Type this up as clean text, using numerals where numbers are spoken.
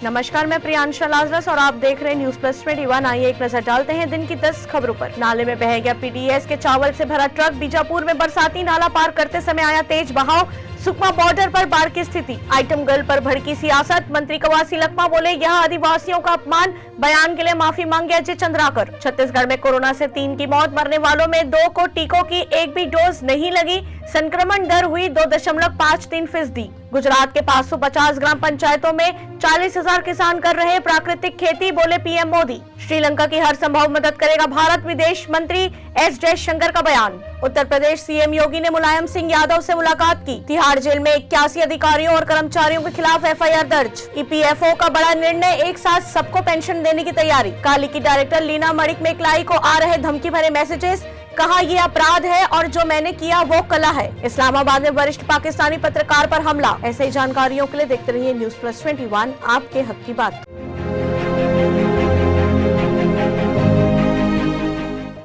नमस्कार, मैं प्रियांशा लाजरस और आप देख रहे हैं न्यूज प्लस 21। आइए एक नजर डालते हैं दिन की 10 खबरों पर। नाले में बह गया पीडीएस के चावल से भरा ट्रक। बीजापुर में बरसाती नाला पार करते समय आया तेज बहाव। सुकमा बॉर्डर पर बाढ़ की स्थिति। आइटम गर्ल पर भड़की सियासत। मंत्री कवासी लखमा बोले यह आदिवासियों का अपमान। बयान के लिए माफी मांगे अजय चंद्राकर। छत्तीसगढ़ में कोरोना से 3 की मौत। मरने वालों में 2 को टीकों की एक भी डोज नहीं लगी। संक्रमण दर हुई 2.53%। गुजरात के 550 ग्राम पंचायतों में 40,000 किसान कर रहे प्राकृतिक खेती, बोले पीएम मोदी। श्रीलंका की हर संभव मदद करेगा भारत, विदेश मंत्री एस जयशंकर का बयान। उत्तर प्रदेश सीएम योगी ने मुलायम सिंह यादव से मुलाकात की। तिहाड़ जेल में 81 अधिकारियों और कर्मचारियों के खिलाफ एफआईआर दर्ज। ईपीएफओ का बड़ा निर्णय, एक साथ सबको पेंशन देने की तैयारी। काली की डायरेक्टर लीना मणिक मेकलाई को आ रहे धमकी भरे मैसेजेस। कहा ये अपराध है और जो मैंने किया वो कला है। इस्लामाबाद में वरिष्ठ पाकिस्तानी पत्रकार पर हमला। ऐसे ही जानकारियों के लिए देखते रहिए न्यूज प्लस 21, आपके हक की बात।